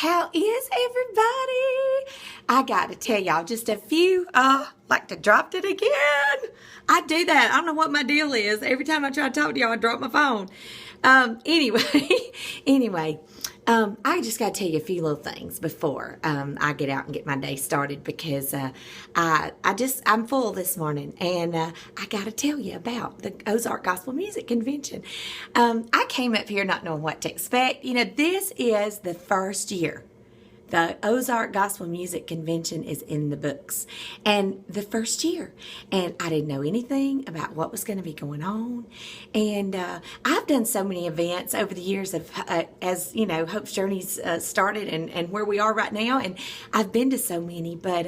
How is everybody? I got to tell y'all just a few, like to dropped it again. I do that. I don't know what my deal is. Every time I try to talk to y'all, I drop my phone. Anyway, I just got to tell you a few little things before I get out and get my day started because I'm full this morning, and I got to tell you about the Ozark Gospel Music Convention. I came up here not knowing what to expect. You know, this is the first year. The Ozark Gospel Music Convention is in the books, and the first year, and I didn't know anything about what was going to be going on. And I've done so many events over the years of, as you know, Hope's Journey's started and where we are right now, and I've been to so many, but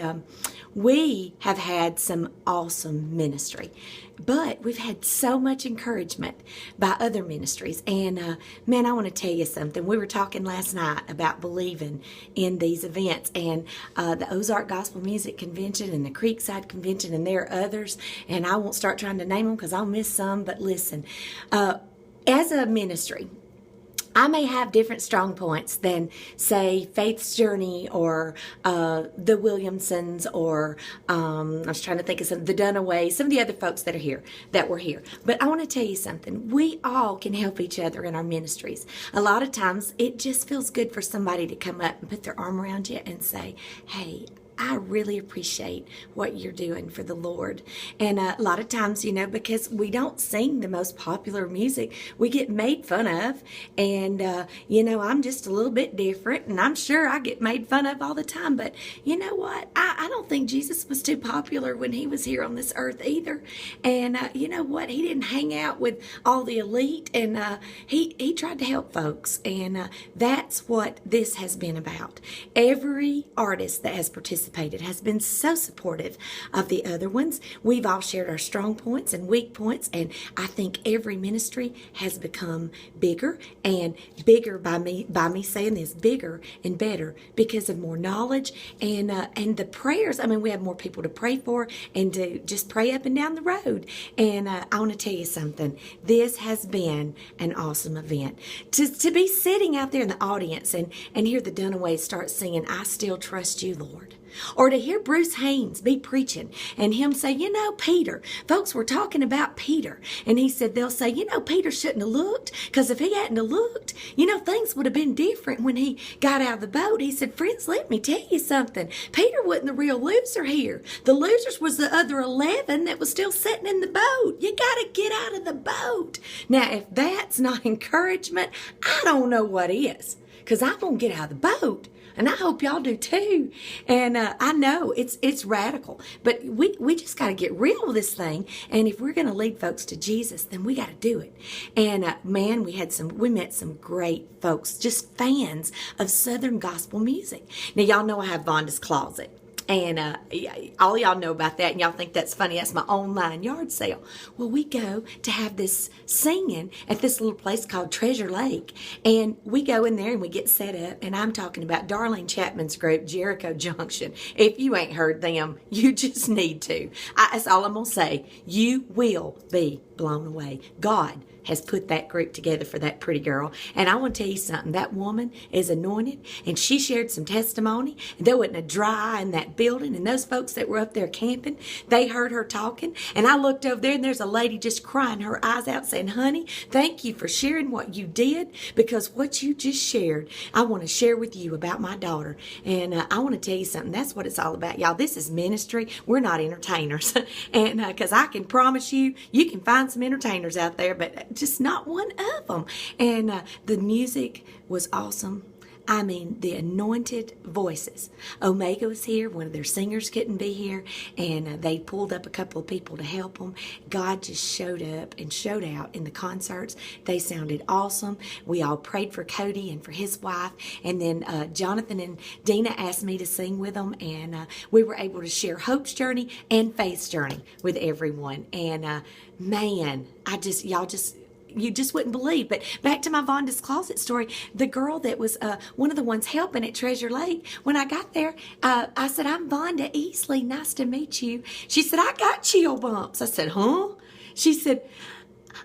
we have had some awesome ministry. But we've had so much encouragement by other ministries. And man, I want to tell you something. We were talking last night about believing in these events, and the Ozark Gospel Music Convention and the Creekside Convention, and there are others. And I won't start trying to name them because I'll miss some. But listen, as a ministry, I may have different strong points than, say, Faith's Journey or the Williamsons or I was trying to think of the Dunaways, some of the other folks that were here. But I want to tell you something. We all can help each other in our ministries. A lot of times it just feels good for somebody to come up and put their arm around you and say, hey, I really appreciate what you're doing for the Lord. And a lot of times, you know, because we don't sing the most popular music, we get made fun of. And, you know, I'm just a little bit different, and I'm sure I get made fun of all the time. But you know what? I don't think Jesus was too popular when he was here on this earth either. And you know what? He didn't hang out with all the elite, and he tried to help folks. And that's what this has been about. Every artist that has participated has been so supportive of the other ones. We've all shared our strong points and weak points, and I think every ministry has become bigger and bigger by me saying this, bigger and better because of more knowledge and the prayers. I mean, we have more people to pray for and to just pray up and down the road. And I want to tell you something. This has been an awesome event. To be sitting out there in the audience and hear the Dunaways start singing, I Still Trust You, Lord. Or to hear Bruce Haynes be preaching and him say, you know, Peter, folks were talking about Peter. And he said, they'll say, you know, Peter shouldn't have looked, because if he hadn't have looked, you know, things would have been different when he got out of the boat. He said, friends, let me tell you something. Peter wasn't the real loser here. The losers was the other 11 that was still sitting in the boat. You got to get out of the boat. Now, if that's not encouragement, I don't know what is, because I'm going to get out of the boat. And I hope y'all do too. And I know it's radical, but we just got to get real with this thing. And if we're going to lead folks to Jesus, then we got to do it. And man, we met some great folks, just fans of Southern gospel music. Now y'all know I have Vonda's Closet. And all y'all know about that, and y'all think that's funny. That's my online yard sale. Well, we go to have this singing at this little place called Treasure Lake. And we go in there and we get set up. And I'm talking about Darlene Chapman's group, Jericho Junction. If you ain't heard them, you just need to. That's all I'm going to say. You will be blown away. God has put that group together for that pretty girl. And I want to tell you something. That woman is anointed, and she shared some testimony. And there wasn't a dry eye in that building. And those folks that were up there camping, they heard her talking. And I looked over there, and there's a lady just crying her eyes out saying, honey, thank you for sharing what you did, because what you just shared, I want to share with you about my daughter. And I want to tell you something. That's what it's all about, y'all. This is ministry. We're not entertainers. And because I can promise you, you can find some entertainers out there, but just not one of them. And the music was awesome. I mean, the anointed voices. Omega was here. One of their singers couldn't be here, and they pulled up a couple of people to help them. God just showed up and showed out in the concerts. They sounded awesome. We all prayed for Cody and for his wife, and then Jonathan and Dina asked me to sing with them, and we were able to share Hope's Journey and Faith's Journey with everyone. And man, you just wouldn't believe. But back to my Vonda's Closet story, the girl that was one of the ones helping at Treasure Lake, when I got there, I said, I'm Vonda Easley. Nice to meet you. She said, I got chill bumps. I said, huh? She said,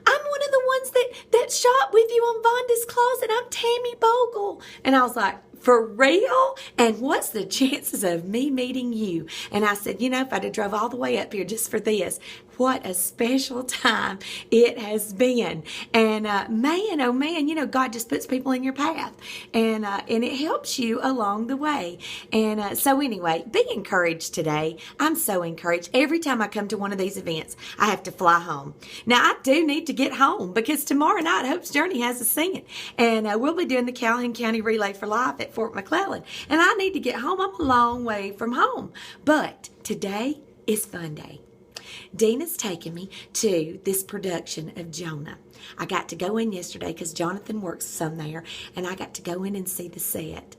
I'm one of the ones that shot with you on Vonda's Closet. I'm Tammy Bogle. And I was like, For real? And what's the chances of me meeting you? And I said, if I'd have drove all the way up here just for this, what a special time it has been. And man, oh man, God just puts people in your path, and it helps you along the way. And so anyway, be encouraged today. I'm so encouraged. Every time I come to one of these events, I have to fly home. Now, I do need to get home because tomorrow night, Hope's Journey has us singing. And we'll be doing the Calhoun County Relay for Life at Fort McClellan. And I need to get home. I'm a long way from home. But today is fun day. Dina's taken me to this production of Jonah. I got to go in yesterday because Jonathan works some there, and I got to go in and see the set.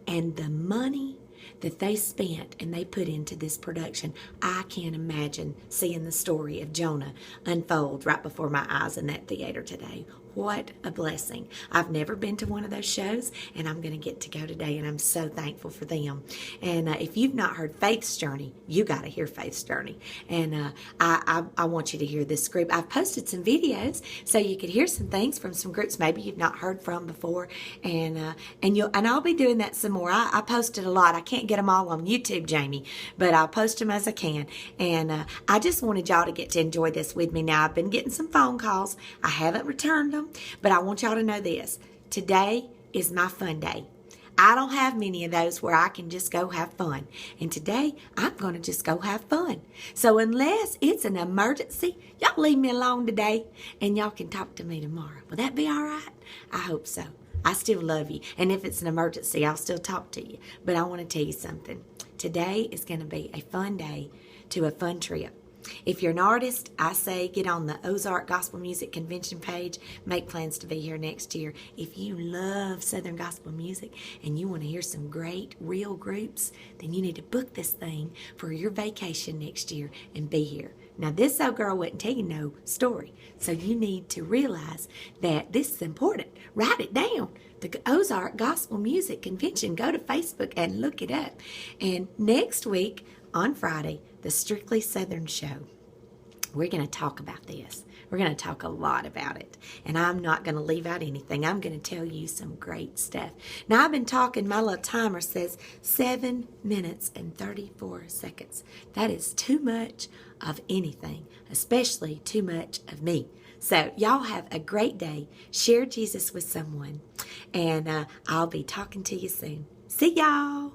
And the money that they spent and they put into this production, I can't imagine seeing the story of Jonah unfold right before my eyes in that theater today. What a blessing. I've never been to one of those shows, and I'm going to get to go today, and I'm so thankful for them. And if you've not heard Faith's Journey, you got to hear Faith's Journey. And I want you to hear this group. I've posted some videos so you could hear some things from some groups maybe you've not heard from before. And I'll be doing that some more. I posted a lot. I can't get them all on YouTube, Jamie, but I'll post them as I can. And I just wanted y'all to get to enjoy this with me. Now, I've been getting some phone calls. I haven't returned them. But I want y'all to know this. Today is my fun day. I don't have many of those where I can just go have fun. And today, I'm going to just go have fun. So unless it's an emergency, y'all leave me alone today, and y'all can talk to me tomorrow. Will that be all right? I hope so. I still love you. And if it's an emergency, I'll still talk to you. But I want to tell you something. Today is going to be a fun day to a fun trip. If you're an artist, I say get on the Ozark Gospel Music Convention page. Make plans to be here next year. If you love Southern gospel music and you want to hear some great, real groups, then you need to book this thing for your vacation next year and be here. Now, this old girl wouldn't tell you no story, so you need to realize that this is important. Write it down. The Ozark Gospel Music Convention. Go to Facebook and look it up. And next week, on Friday, the Strictly Southern Show. We're going to talk about this. We're going to talk a lot about it. And I'm not going to leave out anything. I'm going to tell you some great stuff. Now, I've been talking. My little timer says 7 minutes and 34 seconds. That is too much of anything, especially too much of me. So, y'all have a great day. Share Jesus with someone. And I'll be talking to you soon. See y'all.